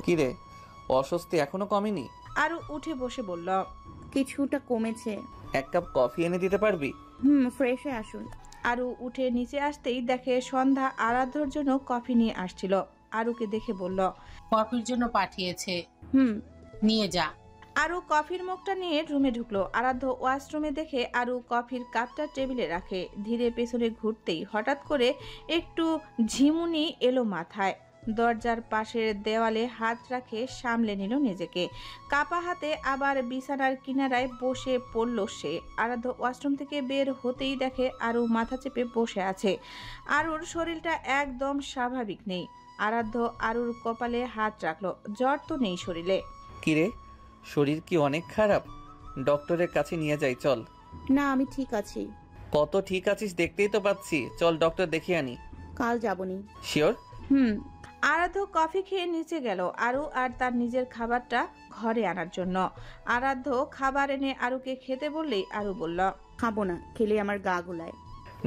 কিরে, অস্বস্তি এখনো কমেনি? আরু উঠে বসে বলল, কিছুটা কমেছে। এক কাপ কফি এনে দিতে পারবি? ফ্রেশ হয়ে আসুন। আরু উঠে নিচে আসতেই দেখে সন্ধ্যা আরাধ্যর জন্য কফি নিয়ে আসছিল। আরুকে দেখে বলল, কফির জন্য পাঠিয়েছে, নিয়ে যা। আরু কফির মগটা নিয়ে রুমে ঢুকলো। আরাধ্য ওয়াশরুমে দেখে আরু কফির কাপটা টেবিলে রাখে। ধীরে পেছনে ঘুরতেই হঠাৎ করে একটু ঝিমুনি এলো মাথায়। দরজার পাশের দেওয়ালে হাত রাখে সামলে নিল নিজেকে। কাপা হাতে আবার বিছানার কিনারায় বসে পড়ল সে। আরাধ্য ওয়াশরুম থেকে বের হতেই দেখে আরু মাথা চেপে বসে আছে। আরুর শরীরটা একদম স্বাভাবিক নেই। আরাধ্য আরুর কপালে হাত রাখলো। জ্বর তো নেই শরীরে। কিরে, শরীর কি অনেক খারাপ? ডক্টরের কাছে নিয়ে যাই চল। না, আমি ঠিক আছি। কত ঠিক আছিস দেখতেই তো পাচ্ছি, চল ডক্টর দেখিয়ে আনি। কাল যাবনি। শিওর? আরাধ্য কফি খেয়ে নিচে গেল আরু আর তার নিজের খাবারটা ঘরে আনার জন্য। আরাধ্য খাবার এনে আরুকে খেতে বললেই আরু বলল, খাবো না, খেলে আমার গা গোলায়।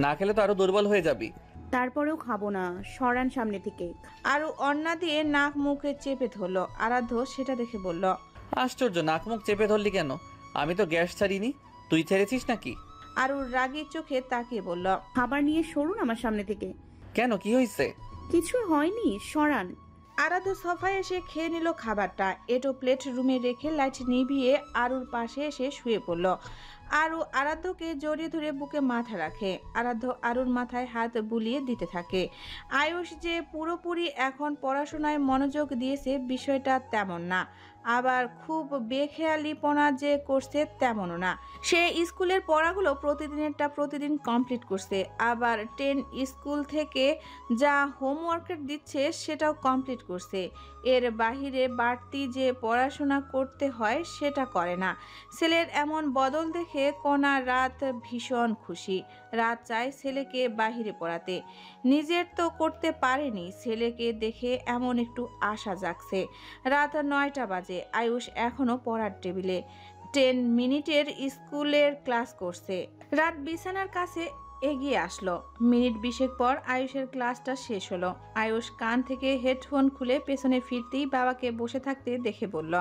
না খেলে তো আরো দুর্বল হয়ে যাবি। তারপরেও খাবো না, সরান সামনে থেকে। আরু অন্না দিয়ে নাক মুখে চেপে ধরল। আরাধ্য সেটা দেখে বলল, আশ্চর্য, নাক মুখ চেপে ধরলি কেন? আমি তো গ্যাস ছাড়িনি, তুই ছেড়েছিস নাকি? আরু রাগী চোখে তাকিয়ে বলল, খাবার নিয়ে সরুন আমার সামনে থেকে। কেন, কি হয়েছে? কিছু হয়নি, সরান। আরাধ্য সোফায় এসে খেয়ে নিল খাবারটা। এটো প্লেট রুমে রেখে লাইট নিভিয়ে আরুর পাশে এসে শুয়ে পড়ল। আরু আরাধ্যকে জড়িয়ে ধরে বুকে মাথা রাখে। আরাধ্য আরুর মাথায় হাত বুলিয়ে দিতে থাকে। আয়ুষ যে পুরোপুরি এখন পড়াশোনায় মনোযোগ দিয়েছে বিষয়টা তেমন না, আবার খুব বেখেয়ালিপনা যে করছে তেমনও না। সে স্কুলের পড়াগুলো প্রতিদিনেরটা প্রতিদিন কমপ্লিট করছে, আবার 10 স্কুল থেকে যা হোমওয়ার্কের দিচ্ছে সেটাও কমপ্লিট করছে। এর বাহিরে বাড়তি যে পড়াশোনা করতে হয় সেটা করে না। ছেলের এমন বদল দেখে কোনা রাত ভীষণ খুশি। রাত চায় ছেলেকে বাহিরে পড়াতে, নিজের তো করতে পারেনি। ছেলেকে দেখে এমন একটু আশা জাগছে। রাত 9টা বাজে। আয়ুষ এখনো পড়ার টেবিলে 10 মিনিটের স্কুলের ক্লাস করছে। রাত বিছানার কাছে এগিয়ে আসলো। মিনিট 20 পর আয়ুষের ক্লাসটা শেষ হলো। আয়ুষ কান থেকে হেডফোন খুলে পেছনে ফিরতেই বাবাকে বসে থাকতে দেখে বলল,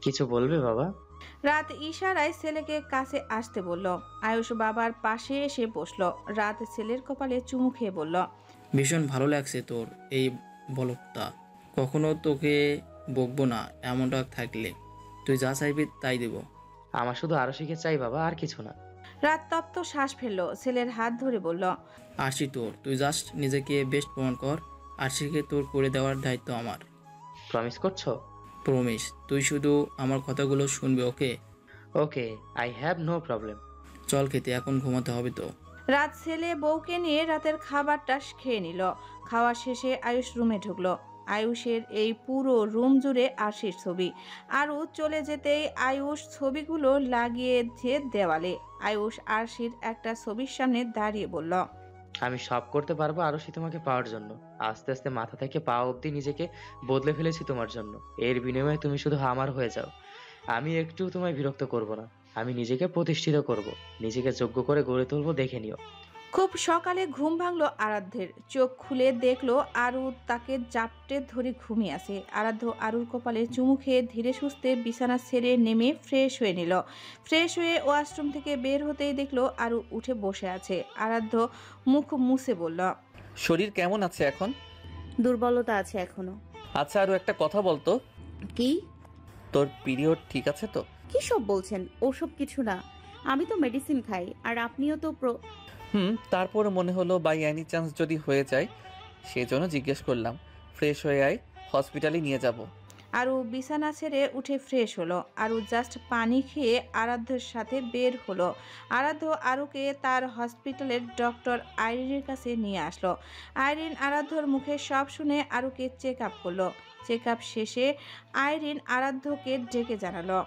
কিছু বলবে বাবা? রাত ইশারায় ছেলেকে কাছে আসতে বলল। আয়ুষ বাবার পাশে এসে বসলো। রাত ছেলের কপালে চুমু খেয়ে বলল, ভীষণ ভালো লাগছে তোর এই বলকটা। কখনো তোকে বকবো না, এমনটা থাকলে তুই যা চাইবি তাই দেব। আমার শুধু আরো শিখে চাই বাবা, আর কিছু না। রাত তপ্ত শ্বাস ফেললো। ছেলের হাত ধরে বলল, আরশি তোর, তুই জাস্ট নিজেকে বেস্ট প্রমাণ কর। আরশিকে তোর করে দেওয়ার দায়িত্ব আমার। প্রমিস করছো? প্রমিস। তুই শুধু আমার কথাগুলো শুনবি, ওকে? ওকে, আই হ্যাভ নো প্রবলেম। চল খেতে, এখন ঘুমাতে হবে তো। রাত ছেলে বউকে নিয়ে রাতের খাবারটা খেয়ে নিল। খাওয়া শেষে আয়ুষ রুমে ঢুকলো। আয়ুষের এই পুরো রুম জুড়ে আরশির ছবি। আরও চলে যেতেই আয়ুষ ছবিগুলো লাগিয়েছে দেওয়ালে। আয়ুষ আরশির একটা ছবির সামনে দাঁড়িয়ে বলল, আমি সব করতে পারবো আরশি তোমাকে পাওয়ার জন্য। আস্তে আস্তে মাথা থেকে পা অবধি নিজেকে বদলে ফেলেছি তোমার জন্য। এর বিনিময়ে তুমি শুধু আমার হয়ে যাও। আমি একটু তোমায় বিরক্ত করব না। আমি নিজেকে প্রতিষ্ঠিত করব, নিজেকে যোগ্য করে গড়ে তুলবো, দেখে নিও। খুব সকালে ঘুম ভাঙলো আরাধ্যের। চোখ খুলে দেখলো আরু তাকে জাপটে ধরে ঘুমিয়ে আছে। আরাধ্য আরুর কপালে চুমু খেয়ে ধীরে সুস্থে বিছানা ছেড়ে নেমে ফ্রেশ হয়ে নিল। ফ্রেশ হয়ে ওয়াশরুম থেকে বের হতেই দেখলো আরু উঠে বসে আছে। আরাধ্য মুখ মুছে বলল, শরীর কেমন আছে এখন? দুর্বলতা আছে এখনো। আচ্ছা, আরো একটা কথা বলতো। কি? তোর পিরিয়ড ঠিক আছে তো? কি সব বলছেন? ওসব কিছু না, আমি তো মেডিসিন খাই। আর আপনিও তো তারপর মনে হলো বাই এনি চান্স যদি হয়ে যায়, সেজন্য জিজ্ঞেস করলাম। ফ্রেশ হয়ে আয়, হসপিটালে নিয়ে যাব। আরু বিছানা ছেড়ে উঠে ফ্রেশ হলো। আরু জাস্ট পানি খেয়ে আরাধ্যের সাথে বের হলো। আরাধ্য আরুকে তার হসপিটালের ডক্টর আইরিনের কাছে নিয়ে আসলো। আইরিন আরাধ্যর মুখে সব শুনে আরুকে চেক আপ করলো। চেক আপ শেষে আইরিন আরাধ্যকে ডেকে জানালো,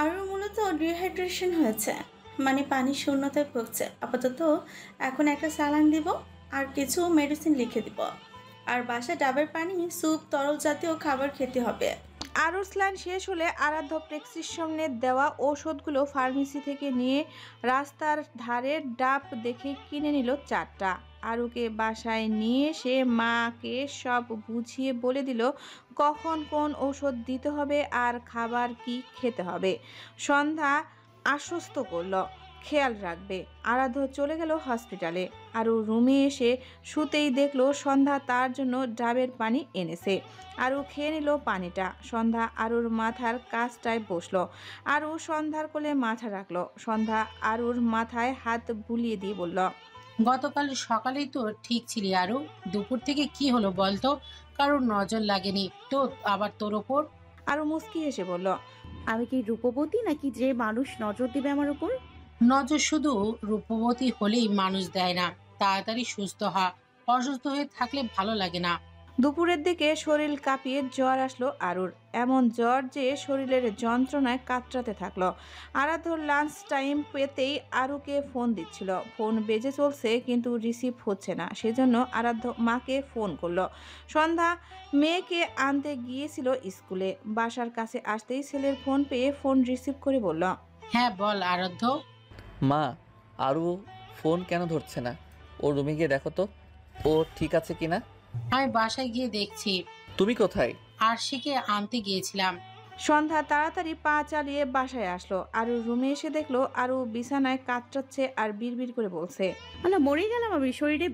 আরও মূলত ডিহাইড্রেশন হয়েছে, মানে পানি শূন্যতায় ভুগছে। আপাতত এখন একটা স্যালাইন দিব আর কিছু মেডিসিন লিখে দিব। আর বাসায় ডাবের পানি, স্যুপ, তরল জাতীয় খাবার খেতে হবে। আরও স্লাইন শেষ হলে আরাধ্য প্রেসক্রিপশনের দেওয়া ঔষধগুলো ফার্মেসি থেকে নিয়ে রাস্তার ধারের ডাব দেখে কিনে নিল 4টা। আরুকে বাসায় নিয়ে এসে মাকে সব বুঝিয়ে বলে দিল কখন কোন ঔষধ দিতে হবে আর খাবার কি খেতে হবে। সন্ধ্যা আশ্বস্ত করলো খেয়াল রাখবে। আরাধ্য চলে গেল হসপিটালে। আরু রুমে এসে শুতেই দেখলো সন্ধ্যা তার জন্য ডাবের পানি এনেছে। আরু খেয়ে নিল পানিটা। সন্ধ্যা আরুর মাথার কাছটায় বসলো। আরু সন্ধ্যার কোলে মাথা রাখলো। সন্ধ্যা আরুর মাথায় হাত বুলিয়ে দিয়ে বলল, গতকাল সকালেই তো ঠিক ছিলি আরু, দুপুর থেকে কি হলো বলতো? কারোর নজর লাগেনি তো আবার তোর ওপর? আরু মুস্কি হেসে বলল, আমি কি রূপবতী নাকি যে মানুষ নজর দিবে আমার উপর? নজর শুধু রূপবতী হলেই মানুষ দেয় না, তাড়াতাড়ি সুস্থ হ। অসুস্থ হয়ে থাকলে ভালো লাগে না। দুপুরের দিকে শরীর কাঁপিয়ে জ্বর আসলো আরুর। এমন জ্বর যে শরীরের যন্ত্রণায় কাতরাতে থাকলো। আরাধ্যর লাঞ্চ টাইম পেতেই আরুকে ফোন দিচ্ছিল। ফোন বেজে চলছে কিন্তু রিসিভ হচ্ছে না। সেজন্য আরাধ্য মাকে ফোন করলো। সন্ধ্যা মেয়েকে আনতে গিয়েছিল স্কুলে। বাসার কাছে আসতেই ছেলের ফোন পেয়ে ফোন রিসিভ করে বলল, হ্যাঁ বল আরাধ্য। মা, আরু ফোন কেন ধরছে না? ও রুমে গিয়ে দেখো তো ও ঠিক আছে কিনা। আমি বাসায় গিয়ে দেখছি। তুমি কোথায়? আরশিকে আনতে গিয়েছিলাম। সন্ধ্যা তাড়াতাড়ি পা চালিয়ে বাসায় আসলো। আরু রুমে এসে দেখলো আরু বিছানায় কাতরাচ্ছে আর বিড়বিড় করে বলছে, আল্লাহ, মরে গেলাম আমি শরীরে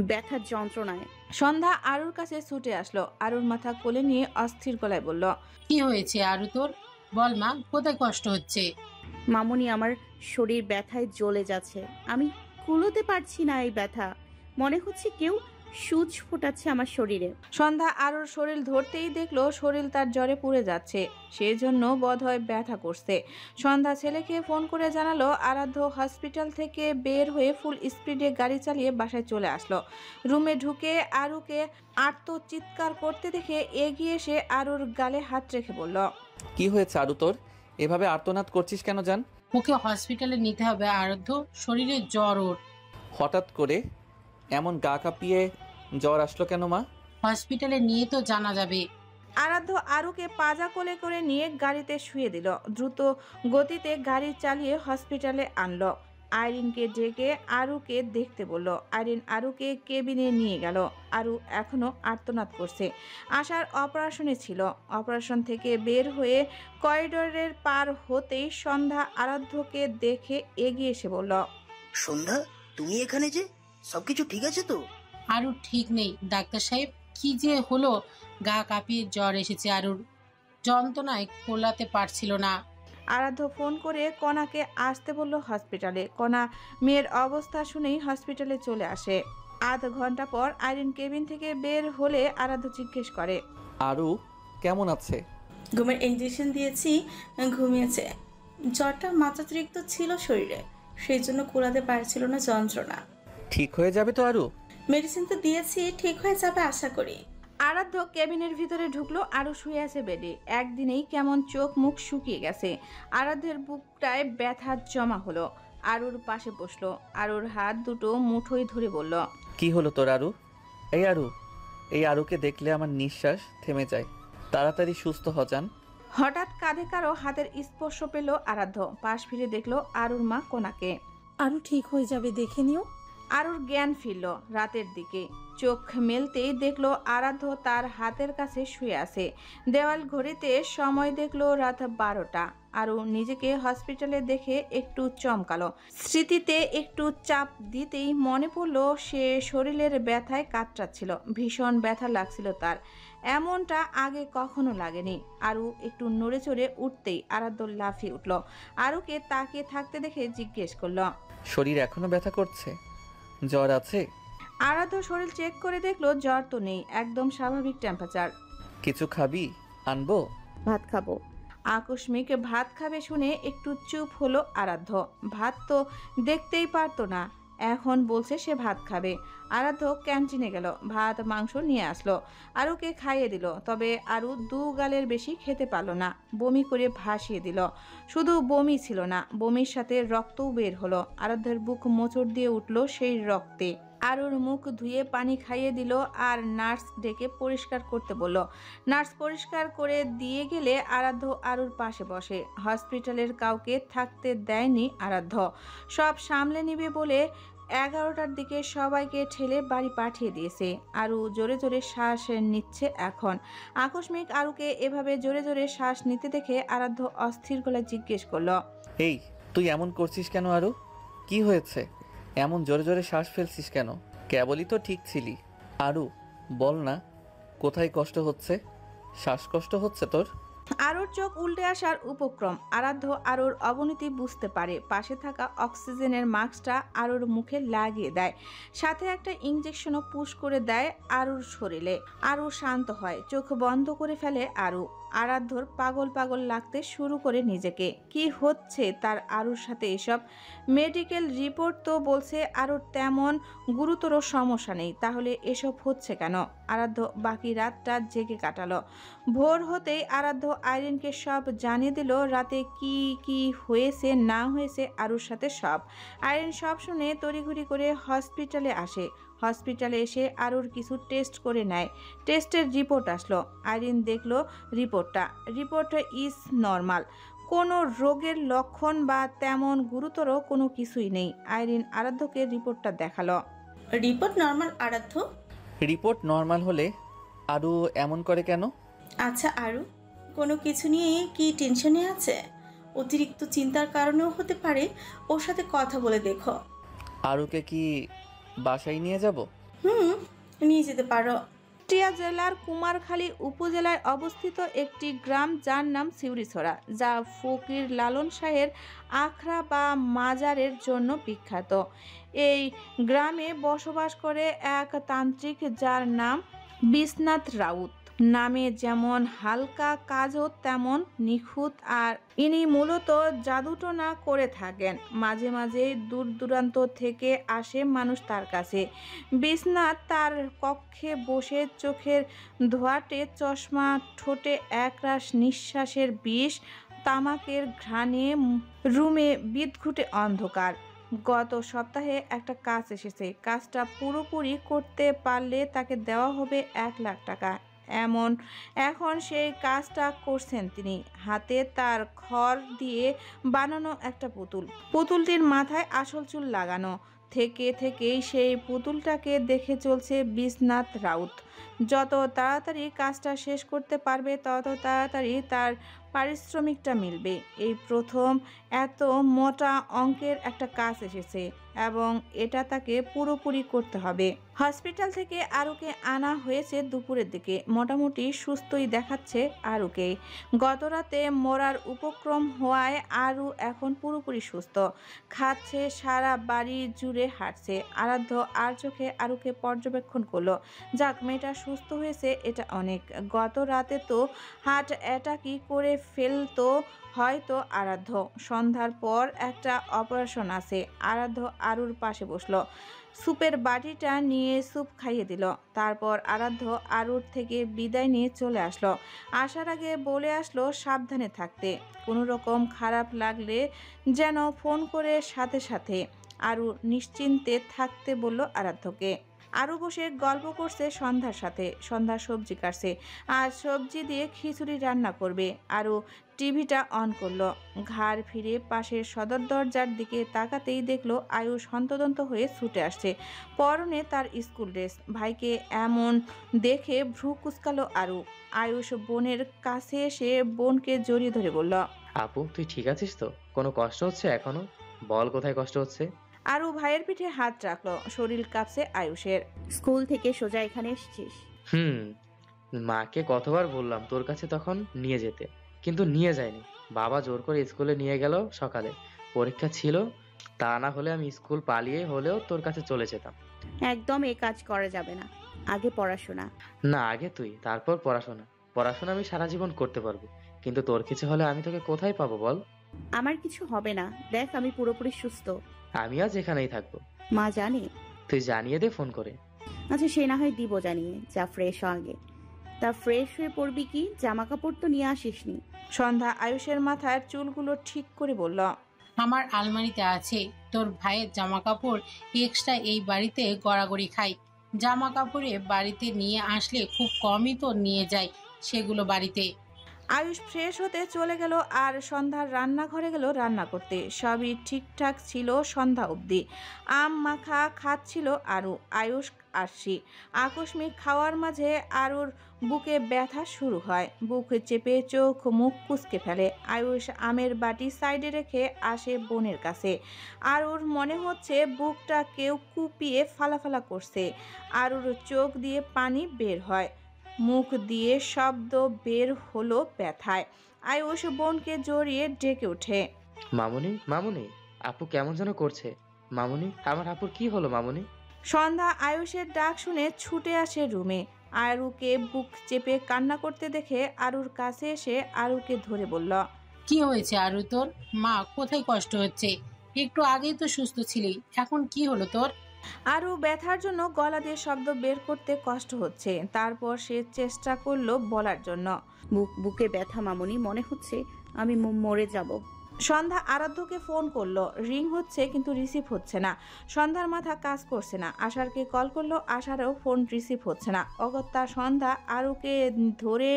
ব্যথার যন্ত্রণায়। সন্ধ্যা আরুর কাছে ছুটে আসলো। আরুর মাথা কোলে নিয়ে অস্থির গলায় বলল, কি হয়েছে আরু তোর? বল মা, কোথায় কষ্ট হচ্ছে? মামুনি, আমার শরীর ব্যথায় জ্বলে যাচ্ছে। আমি কুলোতে পারছি না এই ব্যথা। মনে হচ্ছে কেউ সূচ ফোটাচ্ছে আমার শরীরে। সন্ধ্যা আরুর শরীর ধরতেই দেখলো শরীর তার জ্বরে পুড়ে যাচ্ছে। সেজন্য বোধহয় ব্যথা করছে। সন্ধ্যা ছেলেকে ফোন করে জানালো আরাধ্য হসপিটাল থেকে বের হয়ে ফুল স্পিডে গাড়ি চালিয়ে বাসায় চলে আসলো। রুমে ঢুকে আরুকে আর্তচিৎকার করতে দেখে এগিয়ে এসে আরুর গালে হাত রেখে বলল, কি হয়েছে আরু তোর? এভাবে আর্তনাদ করছিস কেন জান? ওকে হসপিটালে নিতে হবে আরাধ্য, শরীরে জ্বর ওর। হঠাৎ করে এমন গা কাঁপিয়ে জ্বর আসলো কেন মা? হসপিটালে নিয়ে তো জানা যাবে। আরাধ্য আরুকে পাজা কোলে করে নিয়ে গাড়িতে শুয়ে দিল। দ্রুত গতিতে গাড়ি চালিয়ে হসপিটালে আনলো। আইরিনকে ডেকে আরুকে দেখতে বলল। আইরিন আরুকে কেবিনে নিয়ে গেল। আরু এখনো আর্তনাদ করছে। আশার অপারেশনে ছিল। অপারেশন থেকে বের হয়ে করিডোরের পার হতেই সন্ধ্যা আরাধ্যকে দেখে এগিয়ে এসে বলল, সন্ধ্যা, তুমি এখানে যে? সবকিছু ঠিক আছে তো? আরু ঠিক নেই ডাক্তার সাহেব। কি যে হলো, গা কাঁপিয়ে জ্বর এসেছে আরুর। যন্ত্রণায় কোলাতে পারছিল না। আরাধ্য ফোন করে কণাকে আসতে বলল হসপিটালে। কণা মেয়ের অবস্থা শুনেই হসপিটালে চলে আসে। আধ ঘন্টা পর আইরিন কেবিন থেকে বের হলে আরাধ্য জিজ্ঞেস করে, আরু কেমন আছে? ঘুমের ইঞ্জেকশন দিয়েছি, ঘুমিয়েছে। জ্বরটা মাত্রাতিরিক্ত ছিল শরীরে, সেই জন্য কুলাতে পারছিল না যন্ত্রণা। ঠিক হয়ে যাবে তো আরু? মেডিসিন তো দিয়েছি, ঠিক হয়ে যাবে আশা করি। আরাধ্য কেবিনের ভিতরে ঢুকলো। আরু শুয়ে আছে বেডে। একদিনেই কেমন চোখ মুখ শুকিয়ে গেছে। আরাধ্যের বুকটায় ব্যথা জমা হলো। আরুর পাশে বসলো। আরুর হাত দুটো মুঠোই ধরে বলল, কি হলো তোর আরু? এই আরু, এই আরুকে দেখলে আমার নিঃশ্বাস থেমে যায়। তাড়াতাড়ি সুস্থ হ জান। হঠাৎ কাঁধে কারো হাতের স্পর্শ পেল আরাধ্য। পাশ ফিরে দেখলো আরুর মা কোনাকে। আরো ঠিক হয়ে যাবে, দেখে নিও। আরুর জ্ঞান ফিরল রাতের দিকে। চোখ মেলতেই দেখলো আরাধ্য তার হাতের কাছে শুয়ে আছে। দেওয়াল ঘড়িতে সময় দেখলো রাত 12টা। আরু নিজেকে হসপিটালে দেখে একটু চমকালো। স্মৃতিতে একটু চাপ দিতেই মনে পড়লো সে শরীরের ব্যথায় কাতরাচ্ছিল। ভীষণ ব্যথা লাগছিল তার। এমনটা আগে কখনো লাগেনি। আরু একটু নড়ে চড়ে উঠতেই আরাধ্য লাফিয়ে উঠল। আরুকে তাকিয়ে থাকতে দেখে জিজ্ঞেস করলো, শরীর এখনো ব্যথা করছে? জ্বর আছে? আরাধ্য শরীর চেক করে দেখলো জ্বর তো নেই, একদম স্বাভাবিক টেম্পারেচার। কিছু খাবি? আনবো? ভাত খাবো। আকস্মিক ভাত খাবে শুনে একটু চুপ হলো আরাধ্য। ভাত তো দেখতেই পারতো না, এখন বলছে সে ভাত খাবে। আরাধ্য ক্যান্টিনে গেল, ভাত মাংস নিয়ে আসলো। আরুকে খাইয়ে দিল। তবে আরু 2 গালের বেশি খেতে পারলো না। বমি করে ভাসিয়ে দিল। শুধু বমি ছিল না, বমির সাথে রক্তও বের হলো। আরাধ্যের বুক মোচড় দিয়ে উঠল সেই রক্তে। আরুর মুখ ধুয়ে পানি খাইয়ে দিল আর নার্স ডেকে পরিষ্কার করতে বলল। নার্স পরিষ্কার করে দিয়ে গেলে আরাধ্য আরুর পাশে বসে। হসপিটালের কাউকে থাকতে দেয়নি আরাধ্য, সব সামলে নিবে বলে 11টার দিকে সবাইকে ঠেলে বাড়ি পাঠিয়ে দিয়েছে। আরু জোরে জোরে শ্বাস নিচ্ছে এখন। আকস্মিক আরুকে এভাবে জোরে জোরে শ্বাস নিতে দেখে আরাধ্য অস্থির গলায় জিজ্ঞেস করলো, এই তুই এমন করছিস কেন আরু? কি হয়েছে? এমন জোরে জোরে শ্বাস ফেলছিস কেন? কেবলই তো ঠিক ছিলি। আরু বল না, কোথায় কষ্ট হচ্ছে? শ্বাসকষ্ট হচ্ছে তোর? আরুর চোখ উল্টে আসার উপক্রম। আরাধ্য আরুর অবনতি বুঝতে পারে, পাশে থাকা অক্সিজেনের মাস্কটা আরুর মুখে লাগিয়ে দেয়, সাথে একটা ইঞ্জেকশনও পুশ করে দেয় আরুর শরীরে। আরু শান্ত হয়, চোখ বন্ধ করে ফেলে আরু। আরাধ্যর পাগল পাগল লাগতে শুরু করে নিজেকে। কি হচ্ছে তার আরুর সাথে এসব? মেডিকেল রিপোর্ট তো বলছে আরুর তেমন গুরুতর সমস্যা নেই, তাহলে এসব হচ্ছে কেন? আরাধ্য বাকি রাতটা জেগে কাটালো। ভোর হতেই আরাধ্য আইরিনকে সব জানিয়ে দিল, রাতে কি কি হয়েছে না হয়েছে আরুর সাথে সব। আইরিন সব শুনে তড়িঘড়ি করে হসপিটালে আসে। হসপিটালে এসে আরুর কিছু টেস্ট করে নেয়। টেস্টের রিপোর্ট আসলো। আইরিন দেখলো রিপোর্ট ইজ নর্মাল, কোনো রোগের লক্ষণ বা তেমন গুরুতর কোনো কিছুই নেই। আইরিন আরাধ্যকে রিপোর্টটা দেখালো। রিপোর্ট নর্মাল আরাধ্য? রিপোর্ট নর্মাল হলে আরু এমন করে কেন? আচ্ছা আরু, কোনো কিছু নিয়ে কি টেনশনে আছে? অতিরিক্ত চিন্তার কারণেও হতে পারে, ওর সাথে কথা বলে দেখো। আরুকে কি বাসায় নিয়ে যাব? নিয়ে যেতে পারো। কুষ্টিয়া জেলার কুমারখালী উপজেলায় অবস্থিত একটি গ্রাম, যার নাম শিউরিছড়া, যা ফকির লালন শাহের আখড়া বা মাজারের জন্য বিখ্যাত। এই গ্রামে বসবাস করে এক তান্ত্রিক, যার নাম বিশ্বনাথ রাউত। নামে যেমন হালকা, কাজও তেমন নিখুঁত। আর ইনি মূলত জাদুটোনা করে থাকেন। মাঝে মাঝে দূর দূরান্ত থেকে আসে মানুষ তার কাছে। বিশ্বনাথ তার কক্ষে বসে, চোখের ধোঁয়াটে চশমা, ঠোঁটে একরাশ নিঃশ্বাসের বিষ, তামাকের ঘ্রাণে রুমে বিদঘুটে অন্ধকার। গত সপ্তাহে একটা কাজ এসেছে, কাজটা পুরোপুরি করতে পারলে তাকে দেওয়া হবে 1 লাখ টাকা। এখন সেই কাজটা করছেন তিনি। হাতে তার খড় দিয়ে বানানো একটা পুতুলটির মাথায় আসল চুল লাগানো। থেকেই সেই পুতুলটাকে দেখে চলছে বিশ্বনাথ রাউত। যত তাড়াতাড়ি কাজটা শেষ করতে পারবে তত তাড়াতাড়ি তার পারিশ্রমিকটা মিলবে। এই প্রথম এত মোটা অঙ্কের একটা কাজ এসেছে এবং এটা তাকে পুরোপুরি করতে হবে। হসপিটাল থেকে আরুকে আনা হয়েছে দুপুরের দিকে। মোটামুটি সুস্থই দেখাচ্ছে আরুকে। গত রাতে মরার উপক্রম হওয়ায় আরু এখন পুরোপুরি সুস্থ। খাচ্ছে, সারা বাড়ি জুড়ে হাঁটছে। আরাধ্য আর চোখে আরুকে পর্যবেক্ষণ করলো। যাক, মেয়েটা সুস্থ হয়েছে, এটা অনেক। গত রাতে তো হার্ট অ্যাটাকই করে ফেলতো হয়তো আরাধ্য। সন্ধ্যার পর একটা অপারেশন আছে। আরাধ্য আরুর পাশে বসলো, স্যুপের বাটিটা নিয়ে স্যুপ খাইয়ে দিল। তারপর আরাধ্য আরুর থেকে বিদায় নিয়ে চলে আসলো। আসার আগে বলে আসলো সাবধানে থাকতে, কোনো রকম খারাপ লাগলে যেন ফোন করে সাথে সাথে। আরু নিশ্চিন্তে থাকতে বলল আরাধ্যকে। আরু বসে গল্প করছে সন্ধ্যার সাথে। সন্ধ্যা সবজি কাটছে আর সবজি দিয়ে খিচুড়ি রান্না করবে। আরু টিভিটা অন করলো। ঘাড় ফিরে পাশের সদর দরজার দিকে তাকাতেই দেখলো আয়ুষ হন্তদন্ত হয়ে ছুটে আসছে। পরনে তার স্কুল ড্রেস। ভাইকে এমন দেখে ভ্রু কুঁচকালো আরু। আয়ুষ বোনের কাছে এসে বোনকে জড়িয়ে ধরে বলল, আপু তুই ঠিক আছিস তো? কোনো কষ্ট হচ্ছে এখনো? বল কোথায় কষ্ট হচ্ছে। আরু ভাইয়ের পিঠে হাত রাখলো। শরীর কাঁপছে আয়ুষের। স্কুল থেকে সোজা এখানে এসেছিস? মাকে কতবার বললাম তোর কাছে তখন নিয়ে যেতে, কিন্তু নিয়ে যায়নি। বাবা জোর করে স্কুলে নিয়ে গেল। সকালে পরীক্ষা ছিল, তা না হলে আমি স্কুল পালিয়ে হলেও তোর কাছে চলে যেতাম। একদম এই কাজ করা যাবে না। আগে পড়াশোনা। না, আগে তুই, তারপর পড়াশোনা আমি সারা জীবন করতে পারবো, কিন্তু তোর কিছু হলে আমি তোকে কোথায় পাবো বল? আমার কিছু হবে না, দেখ আমি পুরোপুরি সুস্থ। আমি আজ এখানেই থাকবো। মা জানে? তুই জানিয়ে দে ফোন করে। আচ্ছা সে না হয় দিব জানিয়ে। যা ফ্রেশ হ আগে। তা ফ্রেশ হয়ে পড়বি কি? জামা কাপড় তো নিয়ে আসিসনি। সন্ধ্যা আয়ুষের মাথার চুলগুলো ঠিক করে বলল, আমার আলমারিতে আছে। তোর ভাইয়ের জামা কাপড় এক্সট্রা এই বাড়িতে গড়াগড়ি খাই। জামা কাপড়ে বাড়িতে নিয়ে আসলে খুব কমই তো নিয়ে যায় সেগুলো বাড়িতে। আয়ুষ ফ্রেশ হতে চলে গেল আর সন্ধ্যার রান্নাঘরে গেল রান্না করতে। সবই ঠিকঠাক ছিল সন্ধ্যা অবধি। আম মাখা খাচ্ছিল আরু, আয়ুষ আরশি। আকস্মিক খাওয়ার মাঝে আরুর বুকে ব্যথা শুরু হয়। বুক চেপে চোখ মুখ কুঁচকে ফেলে। আয়ুষ আমের বাটি সাইডে রেখে আসে বোনের কাছে। আরুর মনে হচ্ছে বুকটা কেউ কুপিয়ে ফালাফালা করছে। আরুর চোখ দিয়ে পানি বের হয়, মুখ দিয়ে শব্দ বের হলো ব্যথায়। আয়ুষ বোনকে জড়িয়ে ডেকে ওঠে, মামুনি, মামুনি, আপু কেমন যেন করছে। মামুনি, আমার আপুর কি হলো মামুনি? সন্ধ্যা আয়ুষের ডাক শুনে ছুটে আসে রুমে। আরুকে বুক চেপে কান্না করতে দেখে আরুর কাছে এসে আরুকে ধরে বলল, কি হয়েছে আরু তোর? মা কোথায় কষ্ট হচ্ছে? একটু আগেই তো সুস্থ ছিলি, এখন কি হলো তোর? আরু ব্যথার জন্য গলা দিয়ে শব্দ বের করতে কষ্ট হচ্ছে। তারপর সে চেষ্টা করলো বলার জন্য, বুকে ব্যথা মামুনি, মনে হচ্ছে আমি মরে যাব। সন্ধ্যা আরাধ্যকে ফোন করলো, রিং হচ্ছে কিন্তু রিসিভ হচ্ছে না। সন্ধ্যার মাথা কাজ করছে না। আশারকে কল করলো, আশারও ফোন রিসিভ হচ্ছে না। অগত্যা সন্ধ্যা আরুকে ধরে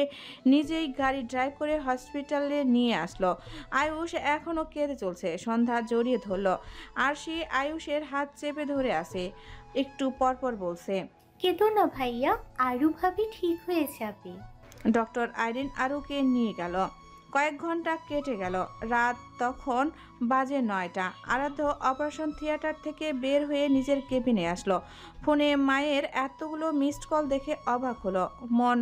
নিজেই গাড়ি ড্রাইভ করে হসপিটালে নিয়ে আসলো। আয়ুষ এখনও কেঁদে চলছে। সন্ধ্যা জড়িয়ে ধরলো। আরশি আয়ুষের হাত চেপে ধরে আছে। একটু পরপর বলছে, কেঁদো না ভাইয়া, আরু ভাবি ঠিক হয়ে যাবে। ডক্টর আইরিন আরুকে নিয়ে গেল। কয়েক ঘন্টা কেটে গেল। রাত তখন বাজে 9টা। আরাধ্য অপারেশন থিয়েটার থেকে বের হয়ে নিজের কেবিনে আসলো। ফোনে মায়ের এতগুলো মিসড কল দেখে অবাক হলো। মন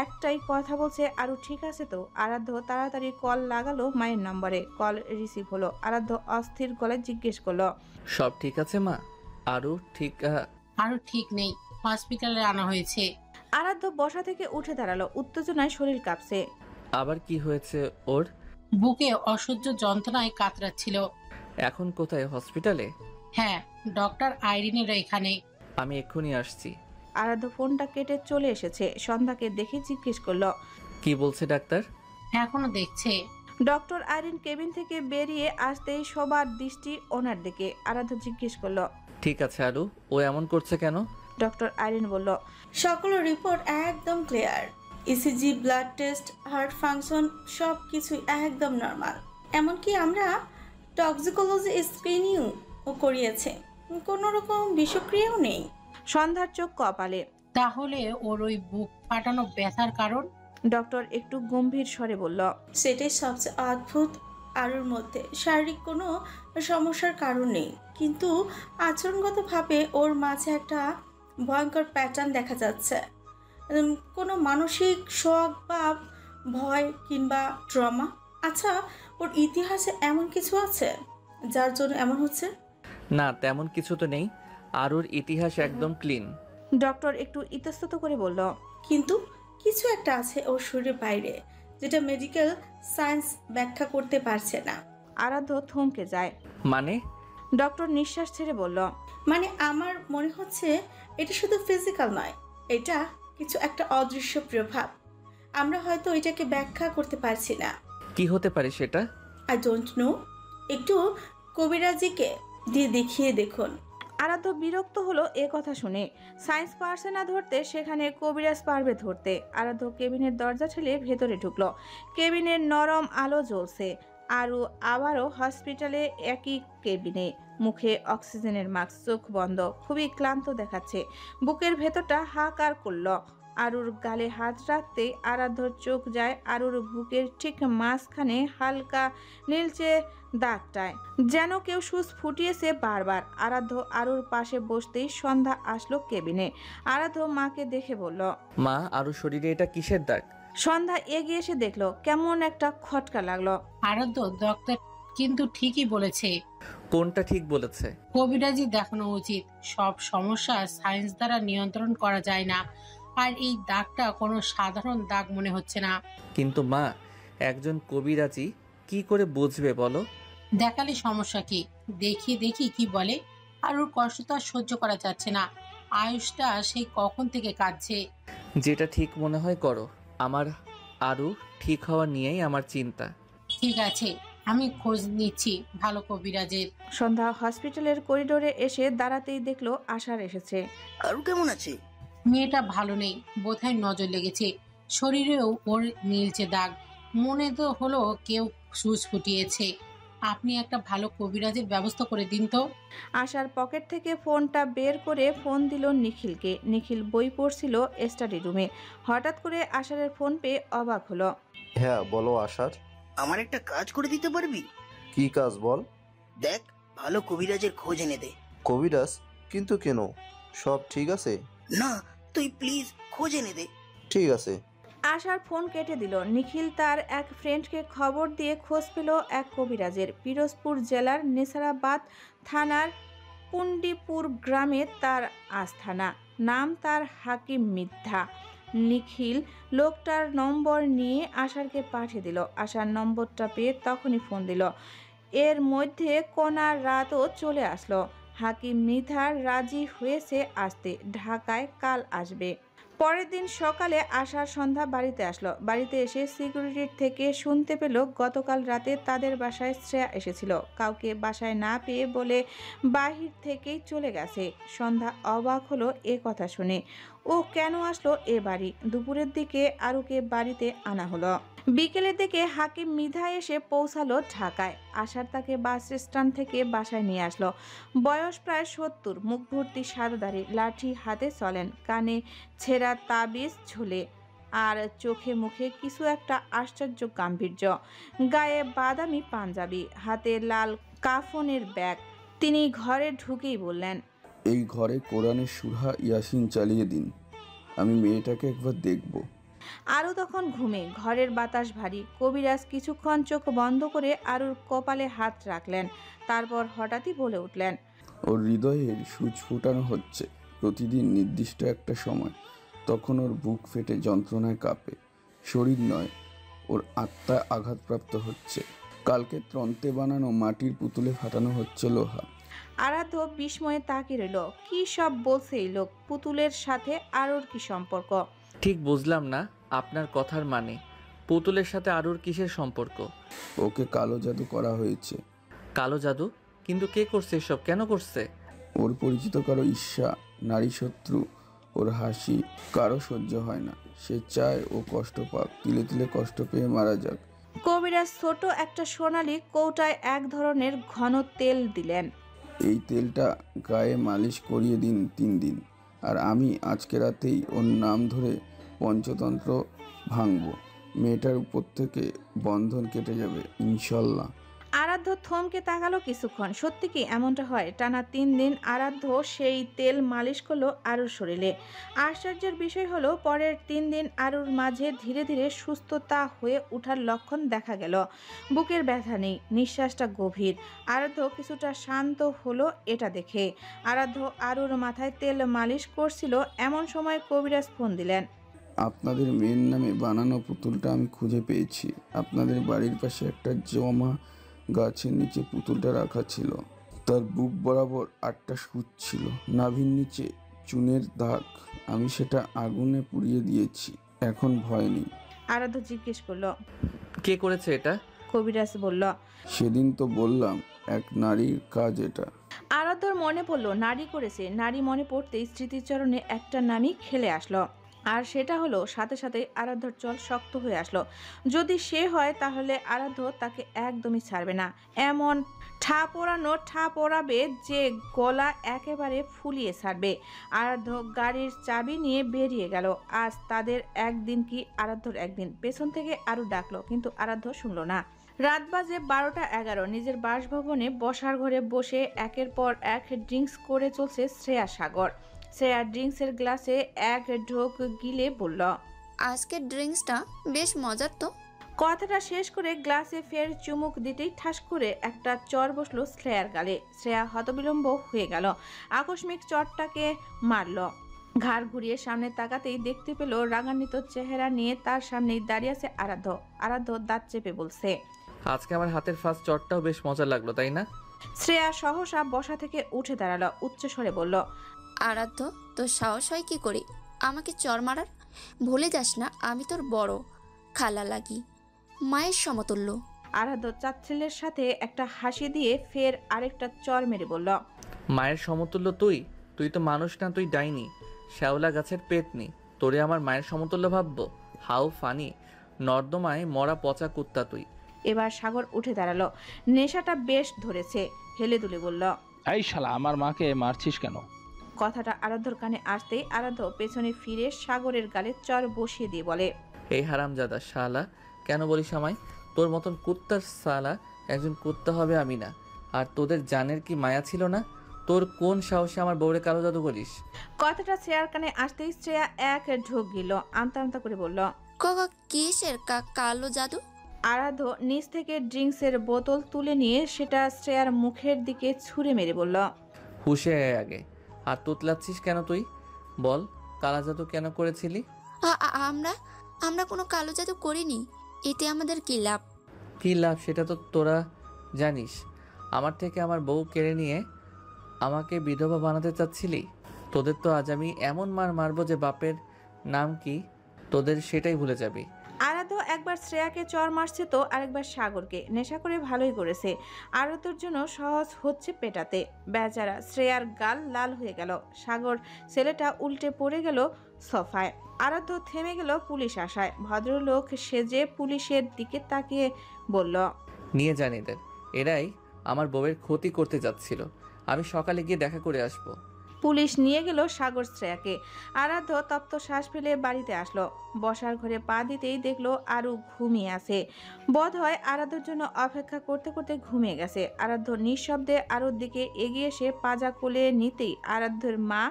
একটাই কথা বলছে, আরু ঠিক আছে তো? আরাধ্য তাড়াতাড়ি কল লাগালো মায়ের নম্বরে। কল রিসিভ হলো। আরাধ্য অস্থির গলায় জিজ্ঞেস করলো, সব ঠিক আছে মা? আরু ঠিক আরু ঠিক নেই, হসপিটালে আনা হয়েছে। আরাধ্য বসা থেকে উঠে দাঁড়ালো। উত্তেজনায় শরীর কাঁপছে। আবার কি হয়েছে ওর? বুকে অসহ্য যন্ত্রণায় কাতরাচ্ছিল। এখন কোথায়, হসপিটালে? হ্যাঁ, ডক্টর আইরিনের এখানে। আমি এক্ষুনি আসছি। আরাধ্য ফোনটা কেটে চলে এসেছে। সন্ধ্যাকে দেখে জিজ্ঞেস করলো, কি বলছে ডাক্তার? এখনো দেখছে। ডক্টর আইরিন কেবিন থেকে বেরিয়ে আসতেই সবার দৃষ্টি ওনার দিকে। আরাধ্য জিজ্ঞেস করলো, ঠিক আছে আরু, ও এমন করছে কেন? ডক্টর আইরিন বলল, সকল রিপোর্ট একদম clear. ECG, blood test, heart function সব কিছুই একদম নর্মাল। এমনকি আমরা টক্সিকোলজি স্ক্রিনিংও করিয়েছে, কোনো রকম বিষক্রিয়াও নেই। সন্ধ্যার চোখ কপালে। তাহলে ওর ওই বুক ফাটানো ব্যথার কারণ? ডক্টর একটু গম্ভীর স্বরে বলল, সেটাই সবচেয়ে অদ্ভুত। আরুর মধ্যে শারীরিক কোনো সমস্যার কারণ নেই, কিন্তু আচরণগতভাবে ওর মাঝে একটা ভয়ঙ্কর প্যাটার্ন দেখা যাচ্ছে। কোনো মানসিক শোক বা ভয় কিংবা ট্রমা। আচ্ছা, ওর ইতিহাসে এমন কিছু আছে যার জন্য এমন হচ্ছে? না, তেমন কিছু তো নেই। আরুর ইতিহাস একদম ক্লিন। ডক্টর একটু ইতস্তত করে বলল, কিন্তু কিছু একটা আছে ওর শরীরের বাইরে, যেটা মেডিকেল সায়েন্স ব্যাখ্যা করতে পারছে না। আরাধ্য থমকে যায়। মানে? ডক্টর নিঃশ্বাস ছেড়ে বলল, মানে আমার মনে হচ্ছে এটা শুধু ফিজিক্যাল নয়, এটা কিছু একটা অদৃশ্য প্রভাব। আমরা হয়তো এটাকে ব্যাখ্যা করতে পারছি না। কি হতে পারে সেটা? I don't no. একটু কবিরাজিকে দিয়ে দেখিয়ে দেখুন। আরাধ্য বিরক্ত হলো এ কথা শুনে। সায়েন্স পারছে না ধরতে, সেখানে কবিরাজ পারবে ধরতে। আরাধ্য কেবিনের দরজা ঠেলে ভেতরে ঢুকলো। কেবিনের নরম আলো জ্বলছে। আরু আবারও হসপিটালে একই কেবিনে, মুখে অক্সিজেনের মাস্ক, চোখ বন্ধ, খুবই ক্লান্ত দেখাচ্ছে। বুকের ভেতরটা হাহাকার করল। আরুর গালে হাত রাখতেই আরাধ্যর চোখ যায় আরুর বুকের ঠিক মাঝখানে হালকা নীলচে দাগটায়, যেন কেউ সুচ ফুটিয়েছে বারবার। আরাধ্য আরুর পাশে বসতেই সন্ধ্যা আসলো কেবিনে। আরাধ্য মাকে দেখে বলল, মা, আরু শরীরে এটা কিসের দাগ? সন্ধ্যা এগিয়ে এসে দেখলো কেমন একটা খটকা লাগলো। আরাধ্য, ডক্টর কিন্তু ঠিকই বলেছে। কোনটা ঠিক বলেছে? কবিরাজি দেখানো উচিত। সব সমস্যা সায়েন্স দ্বারা নিয়ন্ত্রণ করা যায় না, আর এই দাগটা কোনো সাধারণ দাগ মনে হচ্ছে না। কিন্তু মা, একজন কবিরাজি কি করে বুঝবে বলো? দেখালে সমস্যা কি? দেখি কি বলে। আর ওর কষ্টটা সহ্য করা যাচ্ছে না। আয়ুষটা সেই কখন থেকে কাঁদছে। যেটা ঠিক মনে হয় করো। আমার আরু ঠিক হওয়া নিয়েই আমার চিন্তা। ঠিক আছে, আমি খোঁজ নিচ্ছি ভালো কবিরাজের। সন্ধ্যা হসপিটালের করিডোরে এসে দাঁড়াতেই দেখলো আশার এসেছে। আরু কেমন আছে? মেয়েটা ভালো নেই, বোধহয় নজর লেগেছে। শরীরেও ওর নীলচে দাগ, মনে তো হলো কেউ সুচ ফুটিয়েছে। আপনি একটা ভালো কবিরাজের ব্যবস্থা করে দিন তো। আশার পকেট থেকে ফোনটা বের করে ফোন দিল নিখিলকে। নিখিল বই পড়ছিল স্টাডি রুমে। হঠাৎ করে আশারের ফোন পেয়ে অবাক হলো। হ্যাঁ বলো আশার। আমার একটা কাজ করে দিতে পারবি? কি কাজ বল? দেখ, ভালো কবিরাজের খোঁজ এনে দে। কবিরাজ? কিন্তু কেন, সব ঠিক আছে? না, তুই প্লিজ খোঁজ এনে দে। ঠিক আছে। আশার ফোন কেটে দিল। নিখিল তার এক ফ্রেন্ডকে খবর দিয়ে খোঁজ পেল এক কবিরাজের। পিরোজপুর জেলার নেসারাবাদ থানার পুন্ডিপুর গ্রামে তার আস্থানা। নাম তার হাকিম মিথ্যা। নিখিল লোকটার নম্বর নিয়ে আশারকে পাঠিয়ে দিল। আশার নম্বরটা পেয়ে তখনই ফোন দিল। এর মধ্যে কোনা রাতও চলে আসলো। হাকিম মিথ্যা রাজি হয়েছে আসতে, ঢাকায় কাল আসবে। পরের দিন সকালে আশার সন্ধ্যা বাড়িতে আসলো। বাড়িতে এসে সিকিউরিটির থেকে শুনতে পেল গতকাল রাতে তাদের বাসায় শ্রেয়া এসেছিল। কাউকে বাসায় না পেয়ে বলে বাহির থেকেই চলে গেছে। সন্ধ্যা অবাক হলো এ কথা শুনে। ও কেন আসলো এ বাড়ি? দুপুরের দিকে আরুকে বাড়িতে আনা হলো। বিকেলের দিকে হাকিম মিধা এসে পৌঁছালো ঢাকায়। আশার তাকে বাস স্ট্যান্ড থেকে বাসায় নিয়ে আসলো। বয়স প্রায় 70, মুখ ভর্তি সাদা দাড়ি, লাঠি হাতে চলেন, কানে ছেঁড়া তাবিজ ঝুলে, আর চোখে মুখে কিছু একটা আশ্চর্য গাম্ভীর্য। গায়ে বাদামি পাঞ্জাবি, হাতে লাল কাফনের ব্যাগ। তিনি ঘরে ঢুকেই বললেন, এই ঘরে কোরআনের সূরা ইয়াসিন চালিয়ে দিন, আমি মেয়েটাকে একবার দেখব। আরও তখন ঘুমে। ঘরের বাতাস ভারী। কবিরাজ কিছুক্ষণ চোখ বন্ধ করে আরুর কপালে হাত রাখলেন। তারপর হঠাৎই বলে উঠলেন, ওর হৃদয়ের সূচ ফোটানো হচ্ছে প্রতিদিন নির্দিষ্ট একটা সময়। তখন ওর বুক ফেটে যন্ত্রণায় কাঁপে। শরীর নয়, ওর আত্মা আঘাতপ্রাপ্ত হচ্ছে। কালকে ত্রন্তে বানানো মাটির পুতুলে ফাটানো হচ্ছে লোহা। আরাধ্য বিস্ময়ে তাকিয়ে রইল। কি সব বলছে এই লোক? পুতুলের সাথে আরুর কি সম্পর্ক? ঠিক বুঝলাম না আপনার কথার মানে। পুতুলের সাথে আরুর কিসের সম্পর্ক? ওকে কালো জাদু করা হয়েছে। কালো জাদু? কিন্তু কে করছে এসব? কেন করছে? ওর পরিচিত কারো ঈর্ষা, নারী শত্রু। ওর হাসি কারো সহ্য হয় না। সে চায় ও কষ্ট পাক, তিলে তিলে কষ্ট পেয়ে মারা যাক। কবিরাজ ছোট একটা সোনালী কৌটায় এক ধরনের ঘন তেল দিলেন। এই তেলটা গায়ে মালিশ করিয়ে দিন 3 দিন, আর আমি আজকে রাতেই ওর নাম ধরে পঞ্চতন্ত্র ভাঙব। মেয়েটার উপর থেকে বন্ধন কেটে যাবে ইনশাল্লাহ। আরাধ্য থমকে তাকালো কিছুক্ষণ। সত্যি কি এমনটা হয়? টানা 3 দিন আরাধ্য সেই তেল মালিশ করলো আরুর শরীরে। আশ্চর্যের বিষয় হলো পরের 3 দিন আরুর মাঝে ধীরে ধীরে সুস্থতা হয়ে ওঠার লক্ষণ দেখা গেল। বুকের ব্যথা নেই, নিঃশ্বাসটা গভীর। আরাধ্য কিছুটা শান্ত হলো এটা দেখে। আরাধ্য আরুর মাথায় তেল মালিশ করছিল এমন সময় কবিরাজ ফোন দিলেন। আপনাদের মেয়ের নামে বানানো পুতুলটা আমি খুঁজে পেয়েছি। আপনাদের বাড়ির পাশে একটা জমা গাছের নিচে পুতুলটা রাখা ছিল। তার বুক বরাবর 8টা সূচ ছিল, নাভির নিচে চুনের দাগ। আমি সেটা আগুনে পুড়িয়ে দিয়েছি, এখন ভয় নেই। আরাধ্য জিজ্ঞেস করলো, কে করেছে এটা? কবিরাজ বলল, সেদিন তো বললাম এক নারীর কাজ এটা। আরাধ্যর মনে পড়লো নারী করেছে। নারী মনে পড়তেই স্মৃতিচরণে একটা নামই খেলে আসলো। আর সেটা হলো সাথে সাথে আরাধ্যর চল শক্ত হয়ে আসলো। যদি সে হয় তাহলে আরাধ্য তাকে একদমই ছাড়বে না। এমন ঠা পড়াবে যে গলা একেবারে ফুলিয়ে ছাড়বে। আরাধ্য গাড়ির চাবি নিয়ে বেরিয়ে গেল। আজ তাদের একদিন কি আরাধ্যর একদিন। পেছন থেকে আরু ডাকলো, কিন্তু আরাধ্য শুনলো না। রাত বাজে 12টা 11। নিজের বাসভবনে বসার ঘরে বসে একের পর এক ড্রিঙ্কস করে চলছে শ্রেয়া সাগর। শ্রেয়া ড্রিঙ্কসের গ্লাসে এক ঢোক গিলে বলল, আজকের ড্রিঙ্কসটা বেশ মজার তো। কথাটা শেষ করে গ্লাসে ফের চুমুক দিতেই ঠাস করে একটা চর বসলো শ্রেয়ার গালে। শ্রেয়া হতবিলম্ব হয়ে গেল। আকস্মিক চরটাকে মারল। ঘাড় ঘুরিয়ে সামনে তাকাতেই দেখতে পেল রাগান্বিত চেহারা নিয়ে তার সামনেই দাঁড়িয়ে আছে আরাধ্য। আরাধ্য দাঁত চেপে বলছে, আজকে আমার হাতের ফার্স্ট চটটাও বেশ মজা লাগলো, তাই না? শ্রেয়া সহসা বসা থেকে উঠে দাঁড়ালো, উচ্চ স্বরে বলল, আরাধ্য, তোর সাহস হয় কি করে আমাকে চর মারার? ভুলে যাস না আমি তোর বড় খালা লাগি, মায়ের সমতুল্য। আরাধ্য চাচ্ছিলের সাথে একটা হাসি দিয়ে ফের আরেকটা চর মেরে বলল, মায়ের সমতুল্য তুই? তুই তো মানুষ না, তুই ডাইনি, শ্যাওলা গাছের পেতনি। তোরে আমার মায়ের সমতুল্য ভাববো? How funny! নর্দমায় মরা পচা কুত্তা তুই। এবার সাগর উঠে দাঁড়ালো। নেশাটা বেশ ধরেছে। হেলে দুলে বলল, এই শালা, আমার মাকে মারছিস কেন? কথাটা আরাধ্যর কানে আসতেই আরাধ্য পেছনে ফিরে সাগরের গালে চর বসিয়ে দিয়ে বলে, এই হারামজাদা শালা, কেন বলিস আমায়? তোর মতন কুত্তার শালা একজন কুত্তা হবে আমি না? আর তোদের জানের কি মায়া ছিল না? তোর কোন সাহসে আমার বউরে কালো জাদু করিস? কথাটা শ্রেয়ার কানে আসতেই শ্রেয়া এক ঢোক গিল। আমতা আমতা করে বলল, কিসের কালো জাদু? আরাধ্য নিচ থেকে ড্রিঙ্কসের বোতল তুলে নিয়ে সেটা শ্রেয়ার মুখের দিকে ছুঁড়ে মেরে বলল, হুশে আয় আগে। আর তুতলাচ্ছিস কেন তুই? বল, কালা জাদু কেন করেছিলি? আমরা কোনো কালো জাদু করিনি। এতে আমাদের কি লাভ? কি লাভ সেটা তো তোরা জানিস। আমার থেকে আমার বউ কেড়ে নিয়ে আমাকে বিধবা বানাতে চাচ্ছিলি। তোদের তো আজ আমি এমন মার মারবো যে বাপের নাম কি তোদের সেটাই ভুলে যাবি। আরাধ্য একবার শ্রেয়াকে চর মারছে তো আরেকবার সাগরকে। নেশা করে ভালোই করেছে। আরাধ্যর জন্য সহজ হচ্ছে পেটাতে। বেচারা শ্রেয়ার গাল লাল হয়ে গেল। সাগর ছেলেটা উল্টে পড়ে গেল সোফায়। আরাধ্য থেমে গেল পুলিশ আসায়। ভদ্রলোক সেজে পুলিশের দিকে তাকিয়ে বলল, নিয়ে যান এদের, এরাই আমার বউয়ের ক্ষতি করতে যাচ্ছিল। আমি সকালে গিয়ে দেখা করে আসবো। পুলিশ নিয়ে গেল সাগর শ্রেয়াকে। আরাধ্য তপ্ত শ্বাস ফেলে বাড়িতে আসলো। বসার ঘরে পা দিতেই দেখলো আরু ঘুমিয়ে আছে। বোধ হয় আরাধ্যর জন্য অপেক্ষা করতে করতে ঘুমিয়ে গেছে। আরাধ্য নিঃশব্দে আরুর দিকে এগিয়ে এসে পাজা কোলে নিতেই আরাধ্যর মা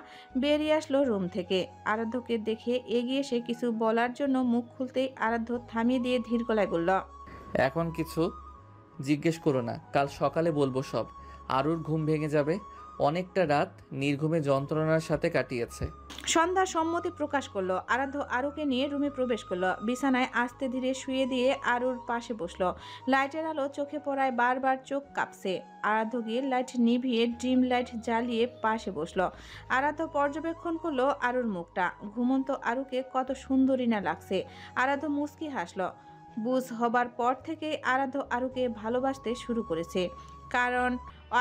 বেরিয়ে আসলো রুম থেকে। আরাধ্যকে দেখে এগিয়ে এসে কিছু বলার জন্য মুখ খুলতেই আরাধ্য থামিয়ে দিয়ে ধীর গলায় বলল, এখন কিছু জিজ্ঞেস করো না, কাল সকালে বলবো সব। আরুর ঘুম ভেঙে যাবে। অনেকটা রাত নির্ঘুমে যন্ত্রণার সাথে কাটিয়েছে। সন্ধ্যা সম্মতি প্রকাশ করলো। আরাধ্য আরুকে নিয়ে রুমে প্রবেশ করলো। বিছানায় আস্তে ধীরে শুয়ে দিয়ে আরুর পাশে বসলো। লাইটের আলো চোখে পড়ায় বারবার চোখ কাঁপছে। আরাধ্য গিয়ে লাইট নিভিয়ে ডিম লাইট জ্বালিয়ে পাশে বসলো। আরাধ্য পর্যবেক্ষণ করলো আরুর মুখটা। ঘুমন্ত আরুকে কত সুন্দরী না লাগছে। আরাধ্য মুচকি হাসলো। বুঝ হবার পর থেকেই আরাধ্য আরুকে ভালোবাসতে শুরু করেছে। কারণ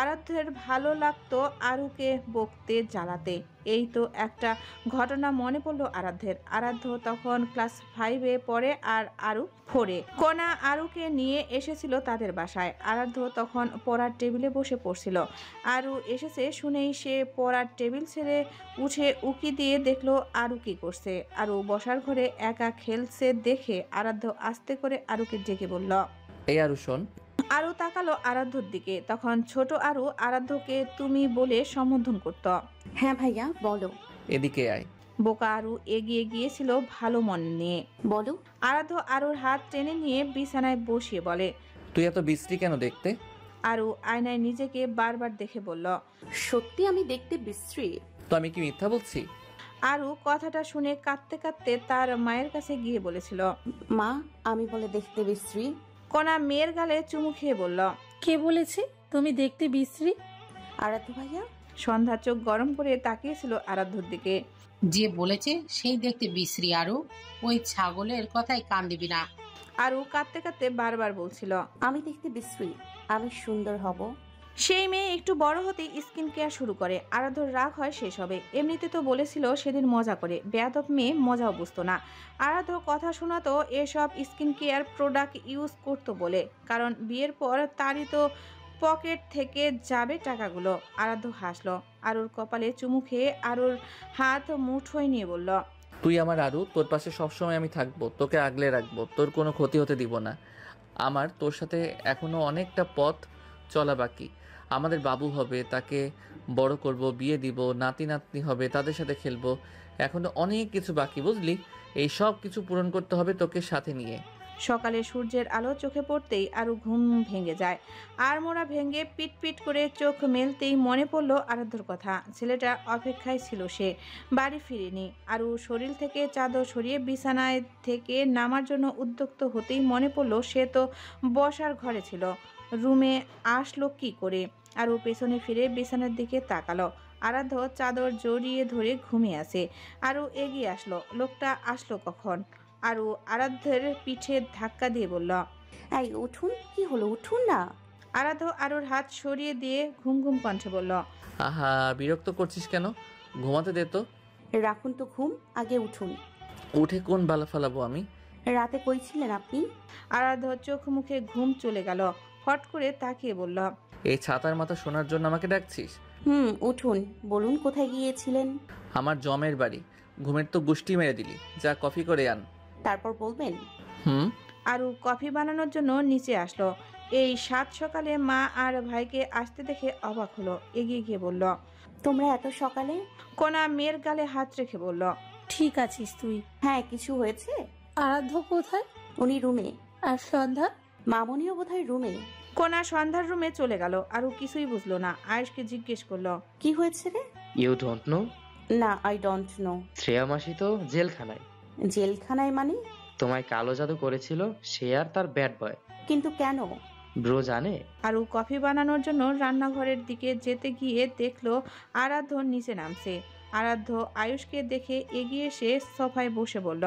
আরাধ্যের ভালো লাগতো আরুকে বকতে জ্বালাতে। এই তো একটা ঘটনা মনে পড়লো আরাধ্যের। আরাধ্য তখন ক্লাস 5-এ পড়ে আর আরু 4-এ। কোনা আরুকে নিয়ে এসেছিল তাদের বাসায়। আরাধ্য তখন পড়ার টেবিলে বসে পড়ছিল। আরু এসেছে শুনেই সে পড়ার টেবিল ছেড়ে উঠে উকি দিয়ে দেখলো আরু কি করছে। আরু বসার ঘরে একা খেলছে দেখে আরাধ্য আস্তে করে আরুকে ডেকে বলল, এই আরু শোন। আরু তাকালো আরাধ্যর দিকে। তখন ছোট আরু আরাধ্যকে তুমি বলে সম্বোধন করত। হ্যাঁ ভাইয়া বলো। এদিকে আয়। বোকা আরু এগিয়ে গিয়েছিল ভালো মন নিয়ে। বলো। আরাধ্য আরুর হাত টেনে নিয়ে বিছানায় বসিয়ে বলে, তুই এত বিশ্রী কেন দেখতে? আরু আয়নায় নিজেকে বারবার দেখে বলল, সত্যি আমি দেখতে বিশ্রী? তো আমি কি মিথ্যা বলছি? আরু কথাটা শুনে কাঁদতে কাঁদতে তার মায়ের কাছে গিয়ে বলেছিল, মা আমি বলে দেখতে বিশ্রী? কোনা মেয়ের গালে চুমু খেয়ে বলল, কে বলেছে তুমি দেখতে বিশ্রী? আরাধ্য ভাইয়া। সন্ধ্যা চোখ গরম করে তাকিয়েছিল আরাধ্যর দিকে। যে বলেছে সেই দেখতে বিশ্রী। আরু ওই ছাগলের কথাই কান দিবি না। আরু কাঁদতে কাঁদতে বারবার বলছিল, আমি দেখতে বিশ্রী, আমি সুন্দর হব। সেই মেয়ে একটু বড় হতেই স্কিন কেয়ার শুরু করে। আরাধ্যর রাগ হয় শেষ হবে। এমনিতে তো বলেছিল সেদিন মজা করে। বেয়াদব মেয়ে মজাও বুঝতো না। আরাধ্য কথা শোনাতো এসব স্কিন কেয়ার প্রোডাক্ট ইউজ করতো বলে। কারণ বিয়ের পর তারই তো পকেট থেকে যাবে টাকাগুলো। আরাধ্য হাসলো। আরুর কপালে চুমু খেয়ে আরুর হাত মুঠোয় নিয়ে বলল, তুই আমার আরু, তোর পাশে সবসময় আমি থাকবো, তোকে আগলে রাখবো, তোর কোনো ক্ষতি হতে দিব না। আমার তোর সাথে এখনো অনেকটা পথ চলা বাকি। আমাদের বাবু হবে, তাকে বড় করব, বিয়ে দিব, নাতি নাতনি হবে, তাদের সাথে খেলবো। এখনো অনেক কিছু বাকি, বুঝলি? এই সব কিছু পূরণ করতে হবে তোকে সাথে নিয়ে। সকালে সূর্যের আলো চোখে পড়তেই আরু ঘুম ভেঙে যায়। আর মোড়া ভেঙে পিট পিট করে চোখ মেলতেই মনে পড়লো আরাধ্যর কথা। ছেলেটা অপেক্ষায় ছিল, সে বাড়ি ফিরেনি। আরু শরীর থেকে চাদর সরিয়ে বিছানায় থেকে নামার জন্য উদ্যুক্ত হতেই মনে পড়লো সে তো বসার ঘরে ছিল। রুমে আসলো কি করে? আরু পেছনে ফিরে বিছানার দিকে তাকালো। আরাধ্য চাদর জড়িয়ে ধরে ঘুমিয়ে আছে। আরু এগিয়ে আসলো। লোকটা আসলো কখন? আরু আরাধ্যের পিঠে ধাক্কা দিয়ে বলল, এই উঠুন, কি হলো, উঠুন না। আরাধ্য আরুর হাত সরিয়ে দিয়ে ঘুম ঘুম কণ্ঠে বলল, আহা বিরক্ত করছিস কেন? ঘুমাতে দে তো। রাখুন তো ঘুম, আগে উঠুন। উঠে কোন বালা ফালাবো আমি? রাতে কই ছিলেন আপনি? আরাধ্য চোখ মুখে ঘুম চলে গেল। ফট করে তাকিয়ে বলল, এই ছাতার মাথা শোনার জন্য আমাকে ডাকছিস? উঠুন, বলুন কোথায় গিয়েছিলেন? আমার জমের বাড়ি। ঘুমের তো গুষ্টি মেরে দিলি। যা কফি করে আন। তারপর বলবেন। আরু কফি বানানোর জন্য নিচে আসলো। এই সাত সকালে মা আর ভাইকে আসতে দেখে অবাক হলো। এগিয়ে গিয়ে বলল, তোমরা এত সকালে? কোনা মেয়ের গালে হাত রেখে বলল, ঠিক আছিস তুই? হ্যাঁ, কিছু হয়েছে? আরাধ্য কোথায়? উনি রুমে। আর সন্ধ্যা? মামনিও বোধহয় রুমে। কোনা সন্ধ্যার রুমে চলে গেল। আরু কিছুই বুঝলো না। আয়েশকে জিজ্ঞেস করলো, কি হয়েছে রে? You don't know? না, আই ডোন্ট নো। শ্রেয়া মাসি তো জেলখানায়। জেলখানায় মানে? তোমায় কালো জাদু করেছিল সে আর তার ব্যাড বয়। কিন্তু কেন? ব্রো জানে। আরু কফি বানানোর জন্য রান্নাঘরের দিকে যেতে গিয়ে দেখলো আরাধ্য নিচে নামছে। আরাধ্য আয়ুষকে দেখে এগিয়ে এসে সোফায় বসে বলল,